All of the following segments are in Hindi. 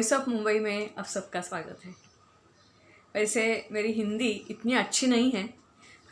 वॉइस ऑफ मुंबई में आप सबका स्वागत है। वैसे मेरी हिंदी इतनी अच्छी नहीं है,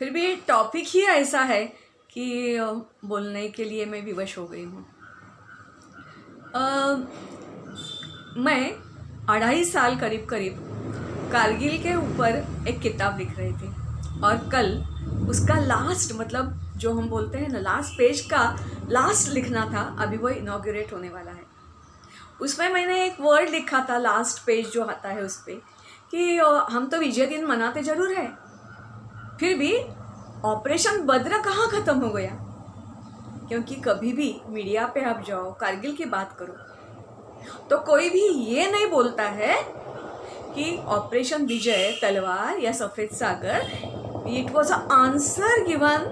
फिर भी टॉपिक ही ऐसा है कि बोलने के लिए मैं विवश हो गई हूँ। मैं 2.5 साल करीब कारगिल के ऊपर एक किताब लिख रही थी और कल उसका लास्ट मतलब जो हम बोलते हैं ना लास्ट पेज का लास्ट लिखना था। अभी वो इनॉग्रेट होने वाला है। उसमें मैंने एक वर्ड लिखा था लास्ट पेज जो आता है उस पर कि हम तो विजय दिन मनाते ज़रूर है, फिर भी ऑपरेशन बद्र कहाँ ख़त्म हो गया। क्योंकि कभी भी मीडिया पे आप जाओ, कारगिल की बात करो तो कोई भी ये नहीं बोलता है कि ऑपरेशन विजय तलवार या Safed Sagar it was a answer given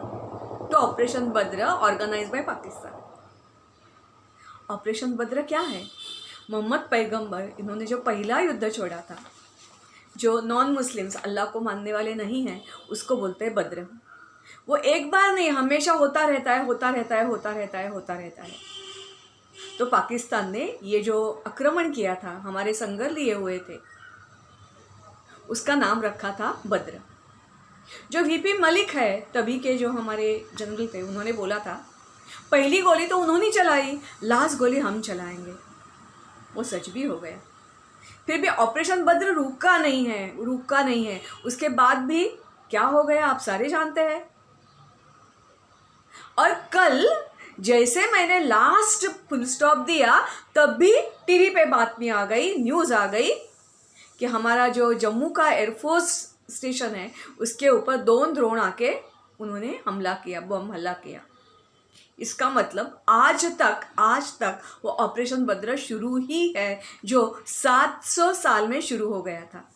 to operation Badr organise by Pakistan. Operation Badr क्या है? मोहम्मद पैगंबर इन्होंने जो पहला युद्ध छोड़ा था, जो नॉन मुस्लिम्स अल्लाह को मानने वाले नहीं हैं उसको बोलते हैं बद्र। वो एक बार नहीं, हमेशा होता रहता है। तो पाकिस्तान ने ये जो आक्रमण किया था, हमारे संगर लिए हुए थे, उसका नाम रखा था बद्र। जो वीपी मलिक है तभी के जो हमारे जनरल थे, उन्होंने बोला था पहली गोली तो उन्होंने चलाई, लास्ट गोली हम चलाएंगे। वो सच भी हो गया। फिर भी ऑपरेशन बद्र रुका नहीं है। उसके बाद भी क्या हो गया आप सारे जानते हैं। और कल जैसे मैंने लास्ट फुल स्टॉप दिया तब भी टीवी पे बातमी आ गई, न्यूज़ आ गई कि हमारा जो जम्मू का एयरफोर्स स्टेशन है उसके ऊपर 2 ड्रोन आके उन्होंने हमला किया, बम हमला किया। इसका मतलब आज तक वो ऑपरेशन बद्र शुरू ही है जो 700 साल में शुरू हो गया था।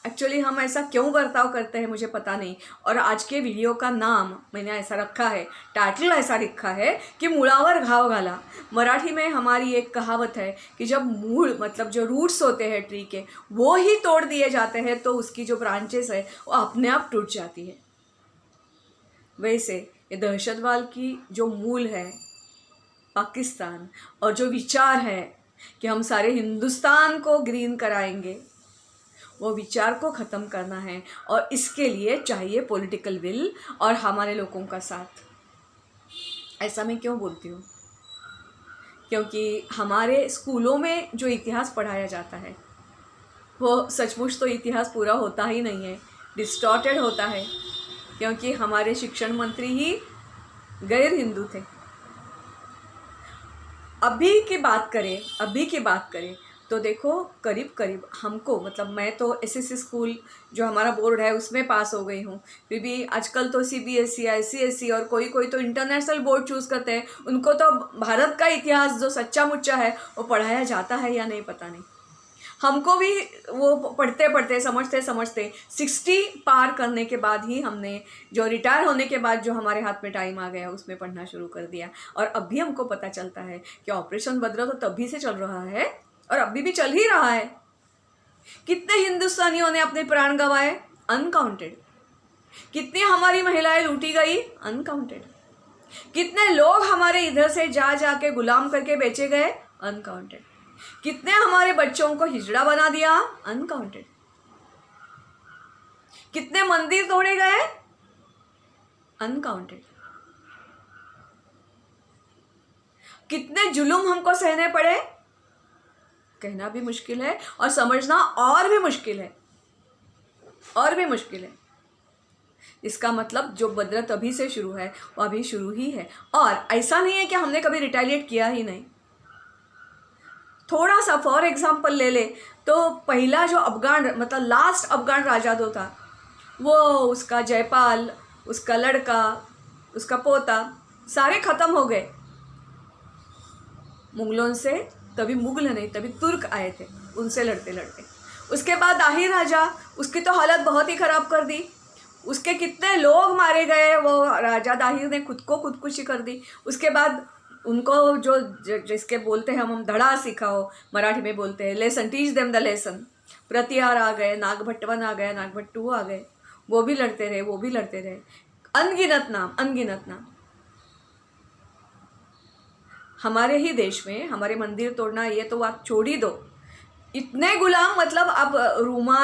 एक्चुअली हम ऐसा क्यों बर्ताव करते हैं मुझे पता नहीं। और आज के वीडियो का नाम मैंने ऐसा रखा है, टाइटल ऐसा लिखा है कि मुळावर घाव घाला। मराठी में हमारी एक कहावत है कि जब मूल मतलब जो रूट्स होते हैं ट्री के वो ही तोड़ दिए जाते हैं तो उसकी जो ब्रांचेस है वो अपने आप टूट जाती है। वैसे ये दहशतवाद की जो मूल है पाकिस्तान, और जो विचार है कि हम सारे हिंदुस्तान को ग्रीन कराएंगे, वो विचार को ख़त्म करना है। और इसके लिए चाहिए पॉलिटिकल विल और हमारे लोगों का साथ। ऐसा मैं क्यों बोलती हूँ? क्योंकि हमारे स्कूलों में जो इतिहास पढ़ाया जाता है वो सचमुच तो इतिहास पूरा होता ही नहीं है, डिस्टॉर्टेड होता है। क्योंकि हमारे शिक्षण मंत्री ही गैर हिंदू थे। अभी की बात करें तो देखो करीब हमको मतलब मैं तो एसएससी स्कूल जो हमारा बोर्ड है उसमें पास हो गई हूँ। फिर भी आजकल तो सीबीएसई, आईसीएसई और कोई तो इंटरनेशनल बोर्ड चूज़ करते हैं। उनको तो भारत का इतिहास जो सच्चा मुच्चा है वो पढ़ाया जाता है या नहीं पता नहीं। हमको भी वो पढ़ते समझते 60 पार करने के बाद ही हमने जो रिटायर होने के बाद जो हमारे हाथ में टाइम आ गया उसमें पढ़ना शुरू कर दिया। और अभी हमको पता चलता है कि ऑपरेशन बद्र तो तभी से चल रहा है और अभी भी चल ही रहा है। कितने हिंदुस्तानियों ने अपने प्राण गंवाए? अनकाउंटेड। कितनी हमारी महिलाएं लूटी गई? अनकाउंटेड। कितने लोग हमारे इधर से जा के गुलाम करके बेचे गए? अनकाउंटेड। कितने हमारे बच्चों को हिजड़ा बना दिया? अनकाउंटेड। कितने मंदिर तोड़े गए? अनकाउंटेड। कितने जुल्म हमको सहने पड़े? कहना भी मुश्किल है और समझना और भी मुश्किल है। इसका मतलब जो बद्र तभी से शुरू है वो अभी शुरू ही है। और ऐसा नहीं है कि हमने कभी रिटेलिएट किया ही नहीं। थोड़ा सा फॉर एग्जाम्पल ले ले तो पहला जो अफगान मतलब लास्ट अफगान राजा जो था वो उसका जयपाल, उसका लड़का, उसका पोता सारे ख़त्म हो गए मुगलों से। तभी मुगल नहीं, तभी तुर्क आए थे, उनसे लड़ते। उसके बाद दाहिर राजा, उसकी तो हालत बहुत ही ख़राब कर दी। उसके कितने लोग मारे गए, वो राजा दाहिर ने खुद को खुदकुशी कर दी। उसके बाद उनको जो जिसके बोलते हैं हम धड़ा सिखाओ, मराठी में बोलते हैं lesson, teach them the lesson. Pratihar आ गए, नागभट्टवन आ गया, नागभट्टू आ गए, वो भी लड़ते रहे। अनगिनत नाम। हमारे ही देश में हमारे मंदिर तोड़ना ये तो बात छोड़ ही दो, इतने गुलाम, मतलब अब रूमा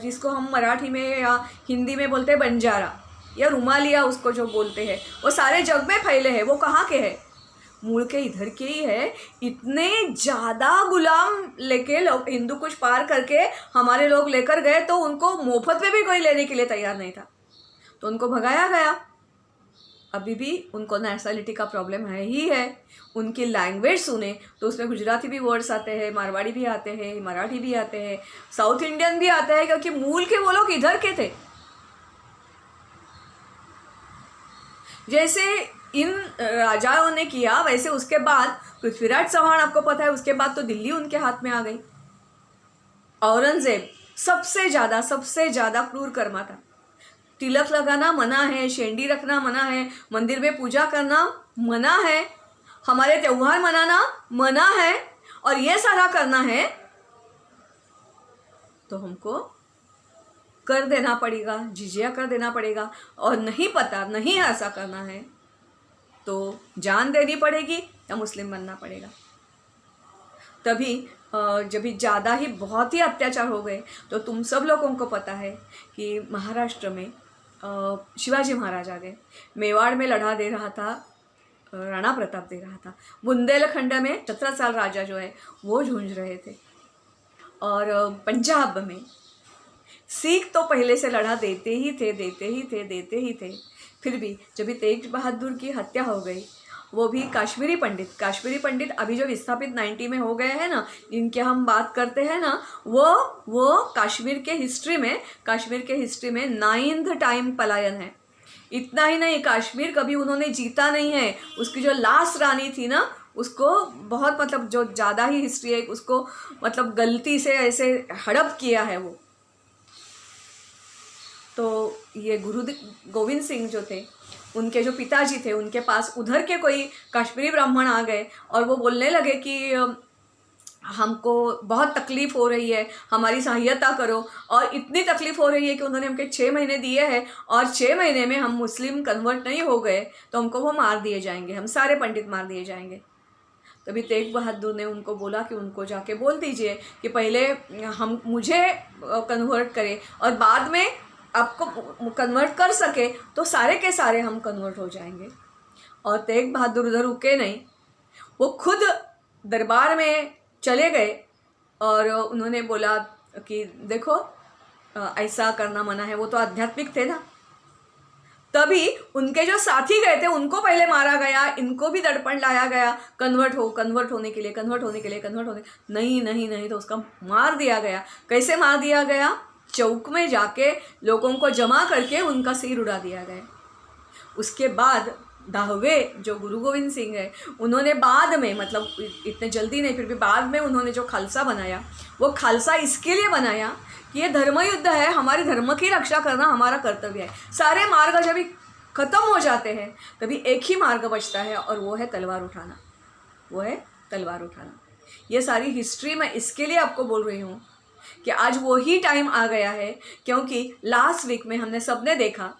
जिसको हम मराठी में या हिंदी में बोलते हैं बंजारा या रुमालिया उसको जो बोलते हैं, वो सारे जग में फैले हैं। वो कहाँ के हैं? मूल के इधर के ही है। इतने ज़्यादा गुलाम लेके लोग हिंदू कुश पार करके हमारे लोग लेकर गए, तो उनको मुफ्त में भी कोई लेने के लिए तैयार नहीं था, तो उनको भगाया गया। अभी भी उनको नेशनलिटी का प्रॉब्लम है ही है। उनकी लैंग्वेज सुने तो उसमें गुजराती भी वर्ड्स आते हैं, मारवाड़ी भी आते हैं, मराठी भी आते हैं, साउथ इंडियन भी आते हैं, क्योंकि मूल के वो लोग इधर के थे। जैसे इन राजाओं ने किया, वैसे उसके बाद पृथ्वीराज चौहान, आपको पता है, उसके बाद तो दिल्ली उनके हाथ में आ गई। औरंगजेब सबसे ज़्यादा क्रूर कर्मा था। तिलक लगाना मना है, शेंडी रखना मना है, मंदिर में पूजा करना मना है, हमारे त्योहार मनाना मना है, और ये सारा करना है तो हमको कर देना पड़ेगा, जिजिया कर देना पड़ेगा। और नहीं ऐसा करना है तो जान देनी पड़ेगी या मुस्लिम बनना पड़ेगा। तभी जब ज़्यादा ही बहुत ही अत्याचार हो गए, तो तुम सब लोगों को पता है कि महाराष्ट्र में शिवाजी महाराज आ गए। मेवाड़ में लड़ा दे रहा था, राणा प्रताप दे रहा था। बुंदेलखंड में छत्रसाल राजा जो है वो झूंझ रहे थे। और पंजाब में सिख तो पहले से लड़ा देते ही थे। फिर भी जब तेग बहादुर की हत्या हो गई, वो भी काश्मीरी पंडित अभी जो विस्थापित 90 में हो गए हैं ना, जिनके हम बात करते हैं ना, वो कश्मीर के हिस्ट्री में 9th टाइम पलायन है। इतना ही नहीं, कश्मीर कभी उन्होंने जीता नहीं है। उसकी जो लास्ट रानी थी ना, उसको बहुत, मतलब जो ज़्यादा ही हिस्ट्री है, उसको मतलब गलती से ऐसे हड़प किया है वो। तो ये गुरु गोविंद सिंह जो थे, उनके जो पिताजी थे, उनके पास उधर के कोई कश्मीरी ब्राह्मण आ गए और वो बोलने लगे कि हमको बहुत तकलीफ़ हो रही है, हमारी सहायता करो। और इतनी तकलीफ़ हो रही है कि उन्होंने हमके 6 महीने दिए हैं, और 6 महीने में हम मुस्लिम कन्वर्ट नहीं हो गए तो हमको वो मार दिए जाएंगे, हम सारे पंडित मार दिए जाएंगे। तभी तेग बहादुर ने उनको बोला कि उनको जाके बोल दीजिए कि पहले मुझे कन्वर्ट करें, और बाद में आपको कन्वर्ट कर सके तो सारे के सारे हम कन्वर्ट हो जाएंगे। और तेग बहादुर उधर रुके नहीं, वो खुद दरबार में चले गए और उन्होंने बोला कि देखो ऐसा करना मना है। वो तो आध्यात्मिक थे ना। तभी उनके जो साथी गए थे उनको पहले मारा गया, इनको भी दड़पण लाया गया, कन्वर्ट होने के लिए नहीं, तो उसका मार दिया गया। कैसे मार दिया गया? चौक में जाके लोगों को जमा करके उनका सिर उड़ा दिया गया। उसके बाद दाहवे जो गुरु गोविंद सिंह है, उन्होंने बाद में, मतलब इतने जल्दी नहीं, फिर भी बाद में उन्होंने जो खालसा बनाया, वो खालसा इसके लिए बनाया कि ये धर्म युद्ध है, हमारे धर्म की रक्षा करना हमारा कर्तव्य है। सारे मार्ग जब खत्म हो जाते हैं तभी एक ही मार्ग बचता है, और वो है तलवार उठाना। ये सारी हिस्ट्री मैं इसके लिए आपको बोल रही हूँ कि आज वो ही टाइम आ गया है, क्योंकि लास्ट वीक में हमने सबने देखा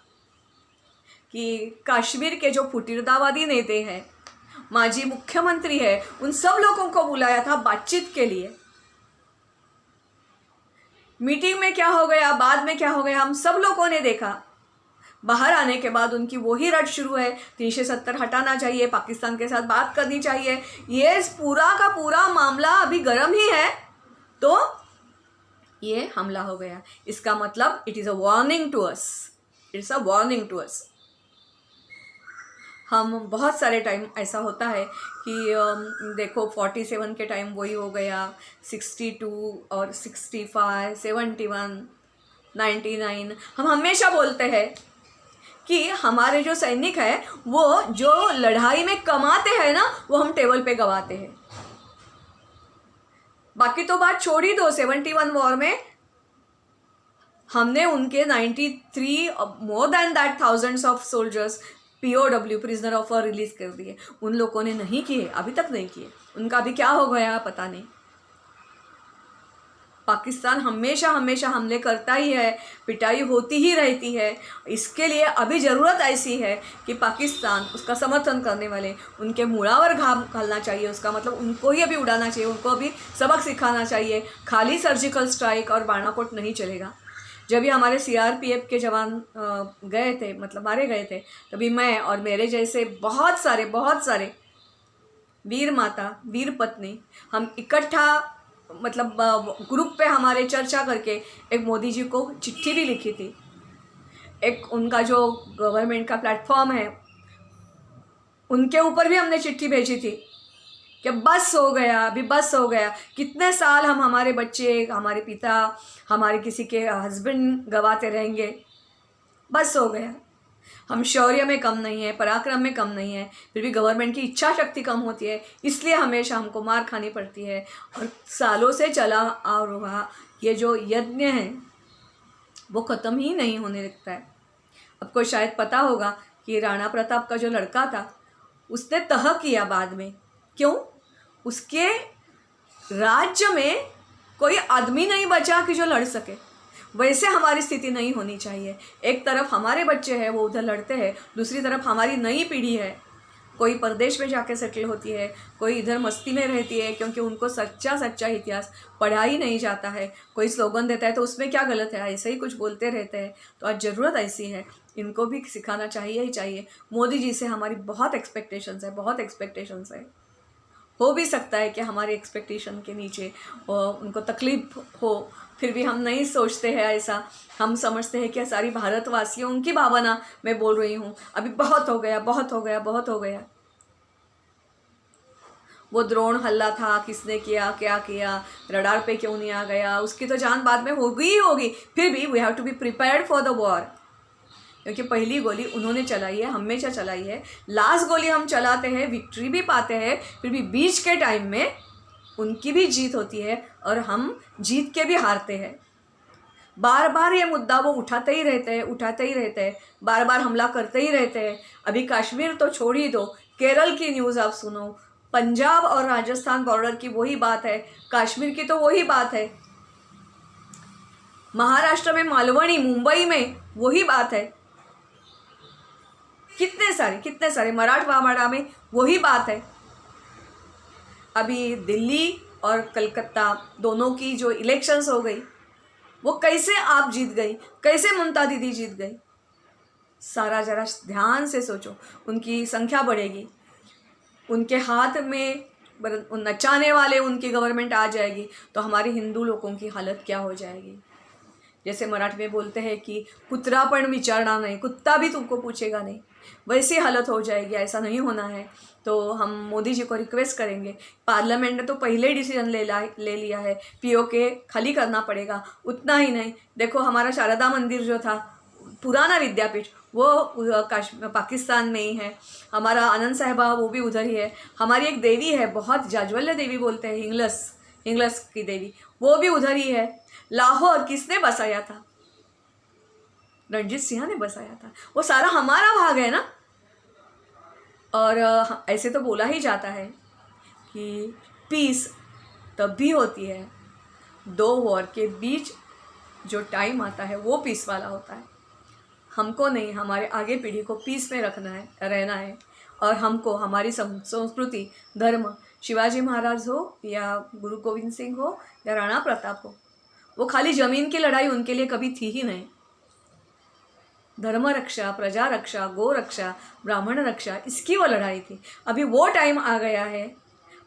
कि कश्मीर के जो फुटीरतावादी नेता हैं, माजी मुख्यमंत्री है, उन सब लोगों को बुलाया था बातचीत के लिए। मीटिंग में क्या हो गया, बाद में क्या हो गया, हम सब लोगों ने देखा। बाहर आने के बाद उनकी वही रट शुरू है, 370 हटाना चाहिए, पाकिस्तान के साथ बात करनी चाहिए। ये पूरा का पूरा मामला अभी गर्म ही है, तो ये हमला हो गया। इसका मतलब it is a warning to us. हम बहुत सारे टाइम ऐसा होता है कि देखो 47 के टाइम वही हो गया, 62 और 65, 71, 99। हम हमेशा बोलते हैं कि हमारे जो सैनिक हैं, वो जो लड़ाई में कमाते हैं ना, वो हम टेबल पे गवाते हैं। बाकी तो बात छोड़ ही दो। 71 वॉर में हमने उनके 93 more than that thousands of soldiers POW prisoner of war release कर दिए। उन लोगों ने नहीं किए, अभी तक नहीं किए। उनका अभी क्या हो गया पता नहीं। पाकिस्तान हमेशा हमेशा हमले करता ही है, पिटाई होती ही रहती है। इसके लिए अभी ज़रूरत ऐसी है कि पाकिस्तान, उसका समर्थन करने वाले, उनके मुड़ावर घाव घालना चाहिए। उसका मतलब उनको ही अभी उड़ाना चाहिए, उनको अभी सबक सिखाना चाहिए। खाली सर्जिकल स्ट्राइक और बाणाकोट नहीं चलेगा। जब भी हमारे CRPF के जवान गए थे, मतलब मारे गए थे, तभी मैं और मेरे जैसे बहुत सारे वीर माता, वीर पत्नी, हम इकट्ठा मतलब ग्रुप पे हमारे चर्चा करके एक मोदी जी को चिट्ठी भी लिखी थी। एक उनका जो गवर्नमेंट का प्लेटफॉर्म है, उनके ऊपर भी हमने चिट्ठी भेजी थी कि बस हो गया, अभी बस हो गया। कितने साल हम हमारे बच्चे, हमारे पिता, हमारे किसी के हस्बैंड गवाते रहेंगे। बस हो गया। हम शौर्य में कम नहीं है, पराक्रम में कम नहीं है, फिर भी गवर्नमेंट की इच्छा शक्ति कम होती है, इसलिए हमेशा हमको मार खानी पड़ती है। और सालों से चला आ रहा ये जो यज्ञ है वो ख़त्म ही नहीं होने लगता है। आपको शायद पता होगा कि राणा प्रताप का जो लड़का था, उसने तह किया बाद में। क्यों? उसके राज्य में कोई आदमी नहीं बचा कि जो लड़ सके। वैसे हमारी स्थिति नहीं होनी चाहिए। एक तरफ हमारे बच्चे हैं, वो उधर लड़ते हैं, दूसरी तरफ हमारी नई पीढ़ी है, कोई परदेश में जाके सेटल होती है, कोई इधर मस्ती में रहती है, क्योंकि उनको सच्चा इतिहास पढ़ा ही नहीं जाता है। कोई स्लोगन देता है तो उसमें क्या गलत है, ऐसे ही कुछ बोलते रहते हैं। तो आज ज़रूरत ऐसी है, इनको भी सिखाना चाहिए ही चाहिए। मोदी जी से हमारी बहुत एक्सपेक्टेशंस है। हो भी सकता है कि हमारे एक्सपेक्टेशन के नीचे उनको तकलीफ हो, फिर भी हम नहीं सोचते हैं ऐसा। हम समझते हैं कि सारी भारतवासियों की भावना मैं बोल रही हूँ, अभी बहुत हो गया। वो ड्रोन हल्ला था, किसने किया, क्या किया, रडार पे क्यों नहीं आ गया, उसकी तो जान बाद में होगी। फिर भी we have to be prepared for the war, क्योंकि पहली गोली उन्होंने चलाई है, हमेशा चलाई है। लास्ट गोली हम चलाते हैं, विक्ट्री भी पाते हैं, फिर भी बीच के टाइम में उनकी भी जीत होती है और हम जीत के भी हारते हैं। बार बार ये मुद्दा वो उठाते ही रहते हैं, बार बार हमला करते ही रहते हैं। अभी कश्मीर तो छोड़ ही दो, केरल की न्यूज़ आप सुनो, पंजाब और राजस्थान बॉर्डर की वही बात है, कश्मीर की तो वही बात है, महाराष्ट्र में मालवणी, मुंबई में वही बात है, कितने सारे मराठवाड़ा में वही बात है। अभी दिल्ली और कलकत्ता दोनों की जो इलेक्शंस हो गई, वो कैसे आप जीत गई, कैसे ममता दीदी जीत गई, सारा जरा ध्यान से सोचो। उनकी संख्या बढ़ेगी, उनके हाथ में नचाने वाले उनकी गवर्नमेंट आ जाएगी, तो हमारे हिंदू लोगों की हालत क्या हो जाएगी। जैसे मराठी में बोलते हैं कि कुतरा पण विचारना नहीं, कुत्ता भी तुमको पूछेगा नहीं, वैसी हालत हो जाएगी। ऐसा नहीं होना है। तो हम मोदी जी को रिक्वेस्ट करेंगे, पार्लियामेंट ने तो पहले डिसीजन ले लिया है, POK खाली करना पड़ेगा। उतना ही नहीं, देखो हमारा शारदा मंदिर जो था, पुराना विद्यापीठ, वो पाकिस्तान में ही है। हमारा आनंद साहिबा वो भी उधर ही है। हमारी एक देवी है, बहुत जाज्वल्य देवी बोलते हैं, हिंगलस की देवी, वो भी उधर ही है। लाहौर किसने बसाया था? रणजीत सिंह ने बसाया था। वो सारा हमारा भाग है ना। और ऐसे तो बोला ही जाता है कि पीस तब भी होती है, 2 वॉर के बीच जो टाइम आता है वो पीस वाला होता है। हमको नहीं, हमारे आगे पीढ़ी को पीस में रहना है। और हमको हमारी संस्कृति, धर्म, शिवाजी महाराज हो या गुरु गोविंद सिंह हो या राणा प्रताप हो, वो खाली ज़मीन की लड़ाई उनके लिए कभी थी ही नहीं। धर्म रक्षा, प्रजा रक्षा, गो रक्षा, ब्राह्मण रक्षा, इसकी वो लड़ाई थी। अभी वो टाइम आ गया है,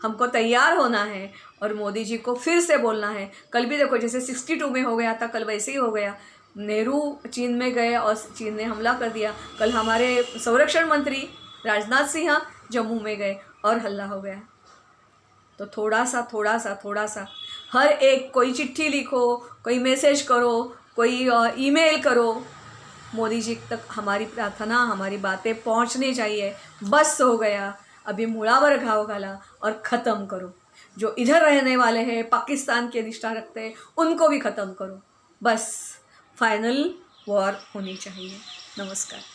हमको तैयार होना है और मोदी जी को फिर से बोलना है। कल भी देखो, जैसे 62 में हो गया था, कल वैसे ही हो गया। नेहरू चीन में गए और चीन ने हमला कर दिया। कल हमारे संरक्षण मंत्री राजनाथ सिंह जम्मू में गए और हल्ला हो गया। तो थोड़ा सा हर एक, कोई चिट्ठी लिखो, कोई मैसेज करो, कोई ईमेल करो, मोदी जी तक हमारी प्रार्थना, हमारी बातें पहुंचनी चाहिए। बस हो गया, अभी मुड़ावर घाव घाला और ख़त्म करो। जो इधर रहने वाले हैं, पाकिस्तान के निष्ठा रखते हैं, उनको भी ख़त्म करो। बस फाइनल वॉर होनी चाहिए। नमस्कार।